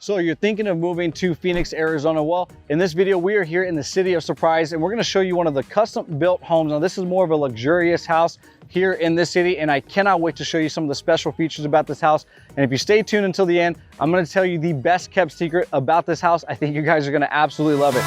So you're thinking of moving to Phoenix, Arizona. Well, in this video, we are here in the city of surprise, and we're gonna show you one of the custom built homes. Now, this is more of a luxurious house here in this city, and I cannot wait to show you some of the special features about this house. And if you stay tuned until the end, I'm gonna tell you the best kept secret about this house. I think you guys are gonna absolutely love it.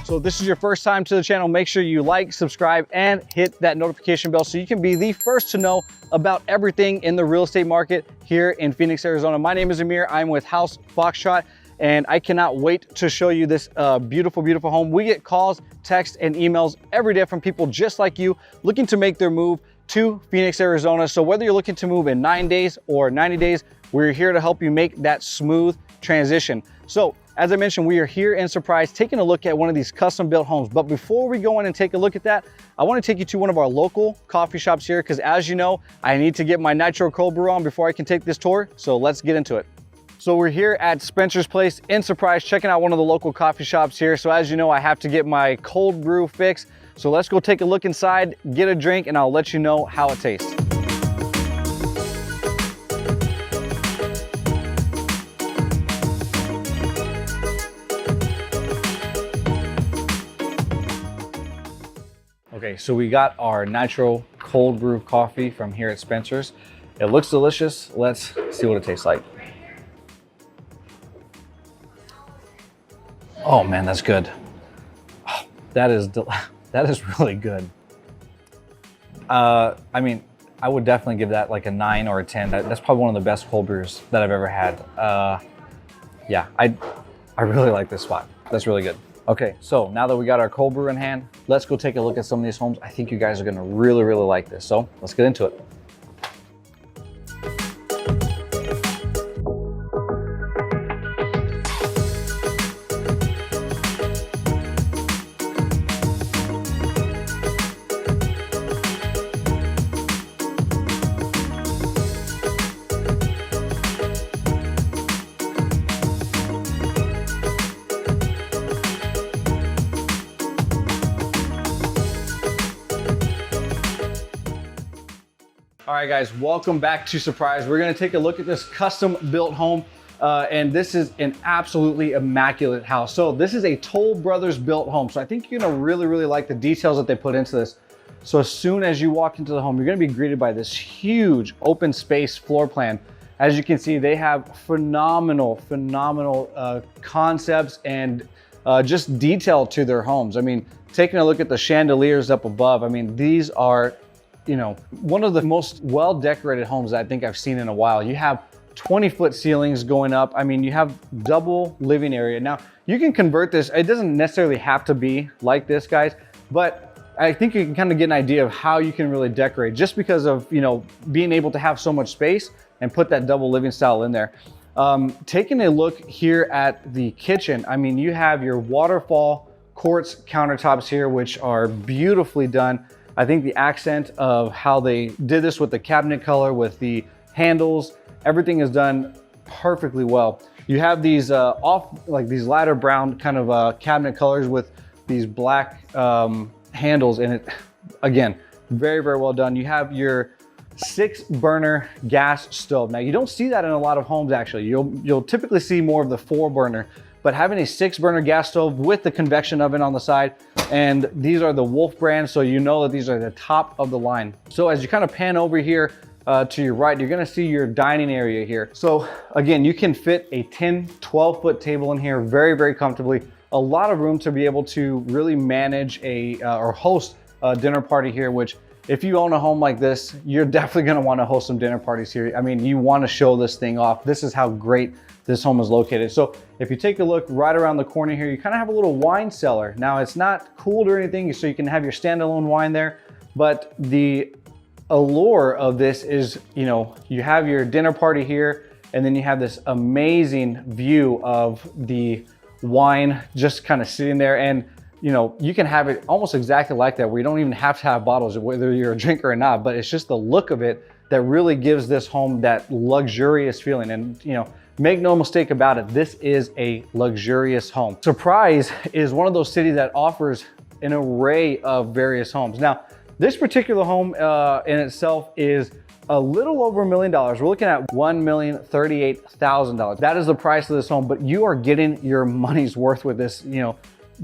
So if this is your first time to the channel, make sure you like, subscribe, and hit that notification bell so you can be the first to know about everything in the real estate market here in Phoenix, Arizona. My name is Amir. I'm with House Foxtrot, and I cannot wait to show you this beautiful, beautiful home. We get calls, texts, and emails every day from people just like you looking to make their move to Phoenix, Arizona. So whether you're looking to move in 9 days or 90 days, we're here to help you make that smooth transition. So as I mentioned, we are here in Surprise taking a look at one of these custom built homes. But before we go in and take a look at that, I want to take you to one of our local coffee shops here, because as you know, I need to get my nitro cold brew on before I can take this tour. So let's get into it. So we're here at Spencer's Place in Surprise, checking out one of the local coffee shops here. So as you know, I have to get my cold brew fix. So let's go take a look inside, get a drink, and I'll let you know how it tastes. Okay, so we got our nitro cold brew coffee from here at Spencer's. It looks delicious. Let's see what it tastes like. Oh man, that's good. Oh, that is really good. I mean, I would definitely give that like a 9 or a 10. That's probably one of the best cold brews that I've ever had. Yeah, I really like this spot. That's really good. Okay, so now that we got our cold brew in hand, let's go take a look at some of these homes. I think you guys are gonna really, really like this. So let's get into it. All right, guys, welcome back to Surprise. We're gonna take a look at this custom built home, and this is an absolutely immaculate house. So this is a Toll Brothers built home. So I think you're gonna really, really like the details that they put into this. So as soon as you walk into the home, you're gonna be greeted by this huge open space floor plan. As you can see, they have phenomenal concepts and just detail to their homes. I mean, taking a look at the chandeliers up above, I mean, these are, you know, one of the most well-decorated homes that I think I've seen in a while. You have 20-foot ceilings going up. I mean, you have double living area. Now, you can convert this. It doesn't necessarily have to be like this, guys, but I think you can kind of get an idea of how you can really decorate just because of, you know, being able to have so much space and put that double living style in there. Taking a look here at the kitchen, I mean, you have your waterfall quartz countertops here, which are beautifully done. I think the accent of how they did this with the cabinet color, with the handles, everything is done perfectly well. You have these these lighter brown kind of cabinet colors with these black handles, and it, again, very, very well done. You have your 6-burner gas stove. Now, you don't see that in a lot of homes, actually. You'll typically see more of the 4-burner, but having a 6-burner gas stove with the convection oven on the side, and these are the Wolf brand, so you know that these are the top of the line. So as you kind of pan over here to your right, you're gonna see your dining area here. So again, you can fit a 10, 12-foot table in here very, very comfortably. A lot of room to be able to really manage or host a dinner party here, which if you own a home like this, you're definitely gonna wanna host some dinner parties here. I mean, you wanna show this thing off. This is how great this home is located. So if you take a look right around the corner here, you kind of have a little wine cellar. Now, it's not cooled or anything, so you can have your standalone wine there, but the allure of this is, you know, you have your dinner party here, and then you have this amazing view of the wine just kind of sitting there. And you know, you can have it almost exactly like that, where you don't even have to have bottles, whether you're a drinker or not, but it's just the look of it that really gives this home that luxurious feeling. And you know, make no mistake about it, this is a luxurious home. Surprise is one of those cities that offers an array of various homes. Now, this particular home in itself is a little over $1 million. We're looking at $1,038,000. That is the price of this home, but you are getting your money's worth with this. You know,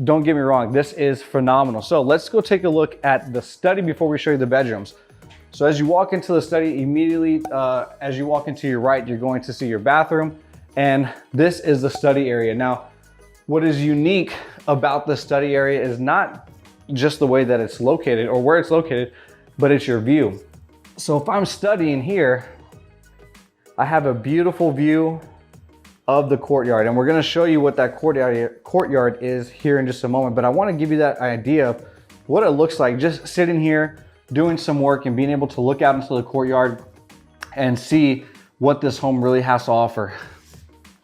don't get me wrong, this is phenomenal. So let's go take a look at the study before we show you the bedrooms. So as you walk into the study, immediately as you walk into your right, you're going to see your bathroom, and this is the study area. Now, what is unique about the study area is not just the way that it's located or where it's located, but it's your view. So if I'm studying here, I have a beautiful view of the courtyard, and we're gonna show you what that courtyard is here in just a moment, but I wanna give you that idea of what it looks like just sitting here, doing some work and being able to look out into the courtyard and see what this home really has to offer.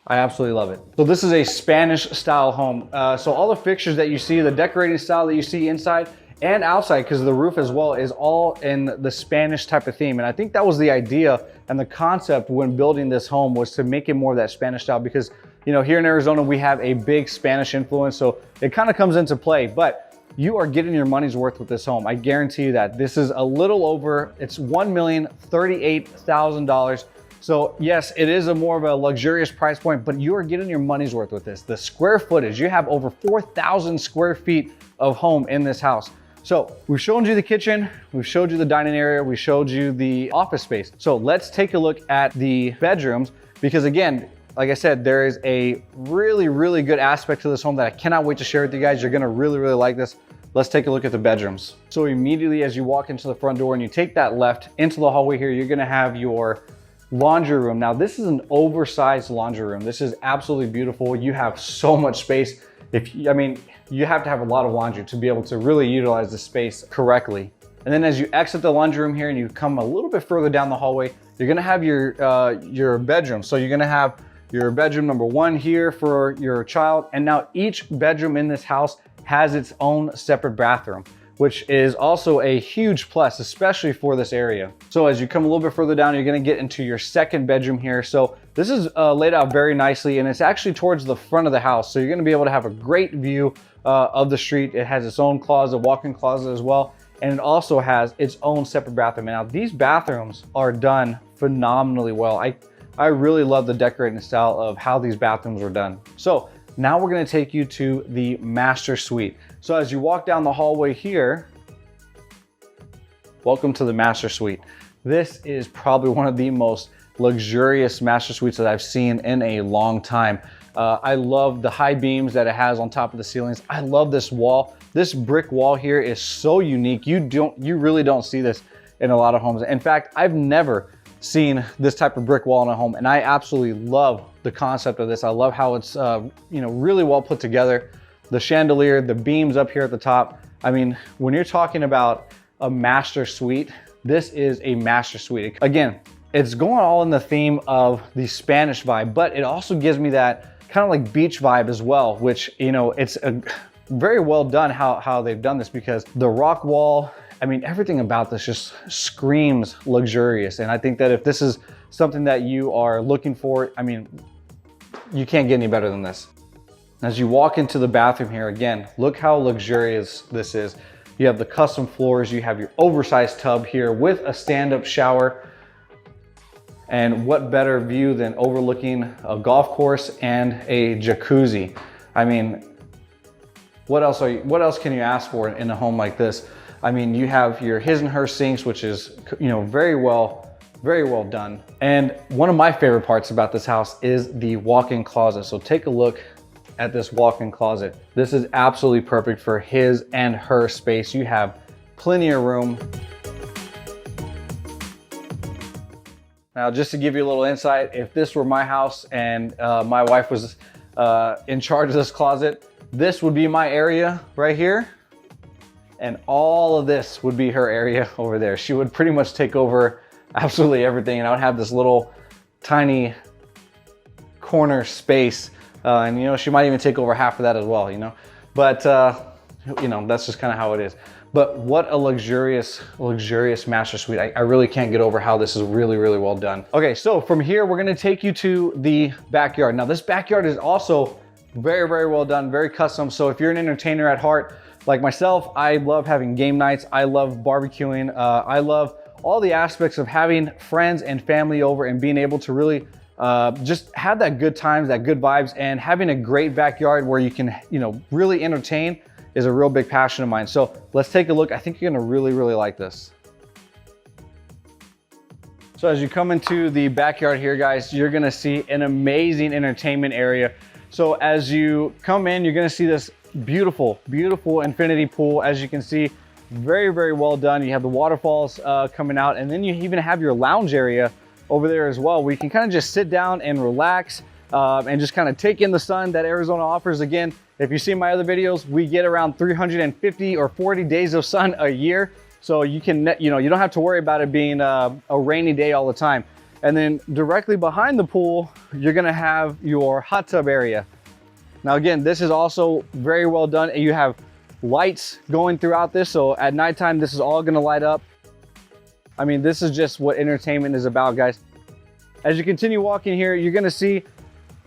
I absolutely love it. So this is a Spanish style home. So all the fixtures that you see, the decorating style that you see inside and outside, because the roof as well, is all in the Spanish type of theme. And I think that was the idea and the concept when building this home, was to make it more of that Spanish style, because, you know, here in Arizona, we have a big Spanish influence. So it kind of comes into play, but you are getting your money's worth with this home. I guarantee you that. This is a little over, it's $1,038,000. So yes, it is a more of a luxurious price point, but you are getting your money's worth with this. The square footage, you have over 4,000 square feet of home in this house. So we've shown you the kitchen, we've showed you the dining area, we showed you the office space. So let's take a look at the bedrooms, because again, like I said, there is a really, really good aspect to this home that I cannot wait to share with you guys. You're gonna really, really like this. Let's take a look at the bedrooms. So immediately as you walk into the front door and you take that left into the hallway here, you're gonna have your laundry room. Now this is an oversized laundry room. This is absolutely beautiful. You have so much space. I mean, you have to have a lot of laundry to be able to really utilize the space correctly. And then as you exit the laundry room here and you come a little bit further down the hallway, you're gonna have your bedroom. So you're gonna have your bedroom number 1 here for your child. And now each bedroom in this house has its own separate bathroom, which is also a huge plus, especially for this area. So as you come a little bit further down, you're gonna get into your second bedroom here. So this is laid out very nicely, and it's actually towards the front of the house. So you're gonna be able to have a great view of the street. It has its own closet, walk-in closet as well. And it also has its own separate bathroom. Now these bathrooms are done phenomenally well. I really love the decorating style of how these bathrooms were done. So now we're gonna take you to the master suite. So as you walk down the hallway here, welcome to the master suite. This is probably one of the most luxurious master suites that I've seen in a long time. I love the high beams that it has on top of the ceilings. I love this wall. This brick wall here is so unique. You really don't see this in a lot of homes. In fact, I've never seen this type of brick wall in a home, and I absolutely love the concept of this. I love how it's really well put together. The chandelier, the beams up here at the top. I mean, when you're talking about a master suite, this is a master suite. Again, it's going all in the theme of the Spanish vibe, but it also gives me that kind of like beach vibe as well, which, you know, it's very well done how they've done this, because the rock wall, I mean, everything about this just screams luxurious. And I think that if this is something that you are looking for, I mean, you can't get any better than this. As you walk into the bathroom here, again, look how luxurious this is. You have the custom floors, you have your oversized tub here with a stand-up shower. And what better view than overlooking a golf course and a jacuzzi? I mean, what else can you ask for in a home like this? I mean, you have your his and her sinks, which is, you know, very well done. And one of my favorite parts about this house is the walk-in closet. So take a look at this walk-in closet. This is absolutely perfect for his and her space. You have plenty of room. Now, just to give you a little insight, if this were my house and my wife was in charge of this closet, this would be my area right here. And all of this would be her area over there. She would pretty much take over absolutely everything. And I would have this little tiny corner space. And, you know, she might even take over half of that as well, you know. But, you know, that's just kind of how it is. But what a luxurious master suite. I really can't get over how this is really well done. Okay, so from here, we're gonna take you to the backyard. Now, this backyard is also very well done, very custom. So if you're an entertainer at heart, like myself, I love having game nights. I love barbecuing. I love all the aspects of having friends and family over and being able to really just have that good times, that good vibes, and having a great backyard where you can, really entertain is a real big passion of mine. So let's take a look. I think you're gonna really, really like this. So as you come into the backyard here, guys, you're gonna see an amazing entertainment area. So as you come in, you're gonna see this beautiful, beautiful infinity pool. As you can see, very, very well done. You have the waterfalls coming out, and then you even have your lounge area over there as well, where you can kind of just sit down and relax and just kind of take in the sun that Arizona offers. Again, if you see my other videos, we get around 350 or 40 days of sun a year. So you can, you don't have to worry about it being a rainy day all the time. And then directly behind the pool, you're gonna have your hot tub area. Now again, this is also very well done. You have lights going throughout this. So at nighttime, this is all gonna light up. I mean, this is just what entertainment is about, guys. As you continue walking here, you're gonna see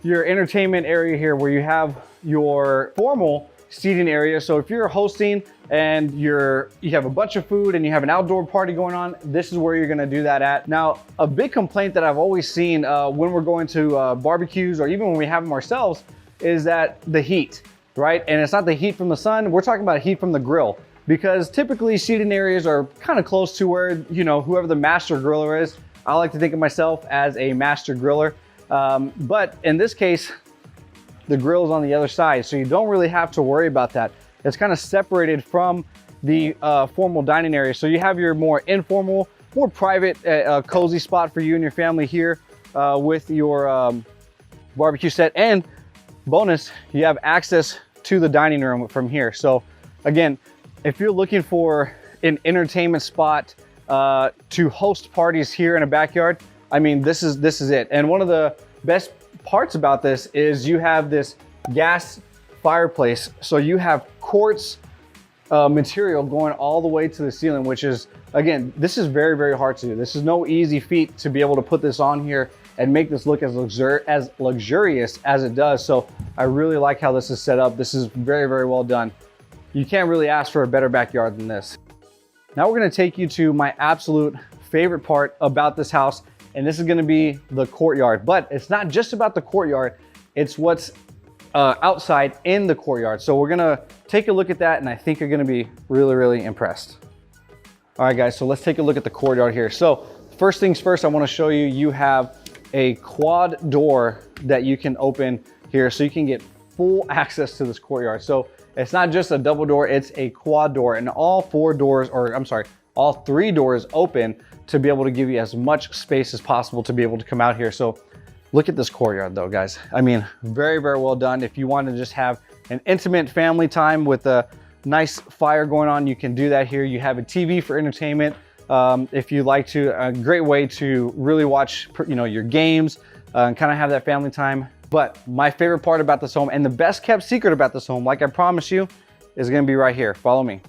your entertainment area here where you have your formal seating area. So if you're hosting and you have a bunch of food and you have an outdoor party going on, this is where you're gonna do that at. Now, a big complaint that I've always seen when we're going to barbecues or even when we have them ourselves is that the heat, right? And it's not the heat from the sun, we're talking about heat from the grill. Because typically seating areas are kind of close to where, whoever the master griller is. I like to think of myself as a master griller. But in this case, the grill is on the other side, so you don't really have to worry about that. It's kind of separated from the formal dining area. So you have your more informal, more private, cozy spot for you and your family here with your barbecue set. And bonus, you have access to the dining room from here. So again, if you're looking for an entertainment spot to host parties here in a backyard, I mean, this is it. And one of the best parts about this is you have this gas fireplace. So you have quartz material going all the way to the ceiling, which is, again, this is very, very hard to do. This is no easy feat to be able to put this on here and make this look as luxurious as it does. So I really like how this is set up. This is very, very well done. You can't really ask for a better backyard than this. Now we're gonna take you to my absolute favorite part about this house, and this is gonna be the courtyard. But it's not just about the courtyard, it's what's outside in the courtyard. So we're gonna take a look at that, and I think you're gonna be really, really impressed. All right, guys, so let's take a look at the courtyard here. So first things first, I wanna show you, you have a quad door that you can open here so you can get full access to this courtyard. So it's not just a double door, it's a quad door, and all three doors open to be able to give you as much space as possible to be able to come out here. So look at this courtyard though, guys. I mean, very, very well done. If you want to just have an intimate family time with a nice fire going on, you can do that here. You have a TV for entertainment. If you like to, a great way to really watch, your games and kind of have that family time. But my favorite part about this home, and the best kept secret about this home, like I promised you, is gonna be right here. Follow me.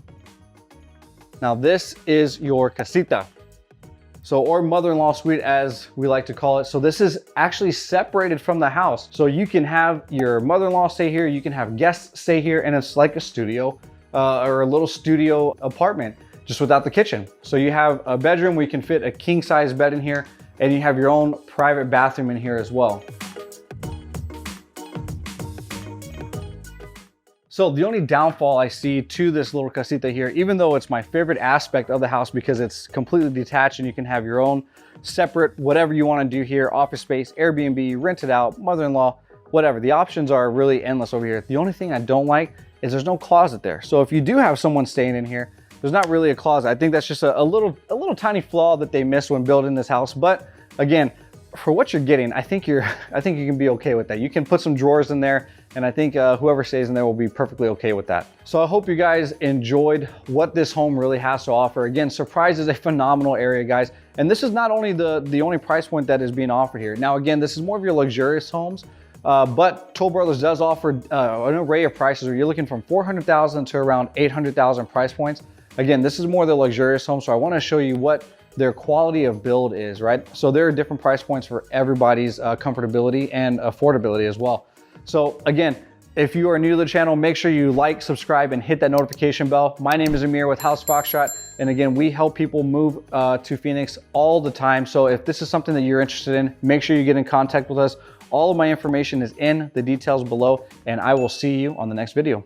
Now this is your casita. So, or mother-in-law suite as we like to call it. So this is actually separated from the house. So you can have your mother-in-law stay here, you can have guests stay here, and it's like a studio or a little studio apartment, just without the kitchen. So you have a bedroom where you can fit a king-size bed in here, and you have your own private bathroom in here as well. So the only downfall I see to this little casita here, even though it's my favorite aspect of the house because it's completely detached and you can have your own separate, whatever you want to do here, office space, Airbnb, rent it out, mother-in-law, whatever. The options are really endless over here. The only thing I don't like is there's no closet there. So if you do have someone staying in here, there's not really a closet. I think that's just a little tiny flaw that they missed when building this house. But again, for what you're getting, I think you can be okay with that. You can put some drawers in there, and I think whoever stays in there will be perfectly okay with that. So I hope you guys enjoyed what this home really has to offer. Again, Surprise is a phenomenal area, guys. And this is not only the only price point that is being offered here. Now, again, this is more of your luxurious homes, but Toll Brothers does offer an array of prices where you're looking from $400,000 to around $800,000 price points. Again, this is more the luxurious home, so I want to show you what their quality of build is, right? So there are different price points for everybody's comfortability and affordability as well. So again, If you are new to the channel, make sure you like, subscribe, and hit that notification bell. My name is Amir with House Foxtrot. And again, we help people move to Phoenix all the time. So if this is something that you're interested in, make sure you get in contact with us. All of my information is in the details below, and I will see you on the next video.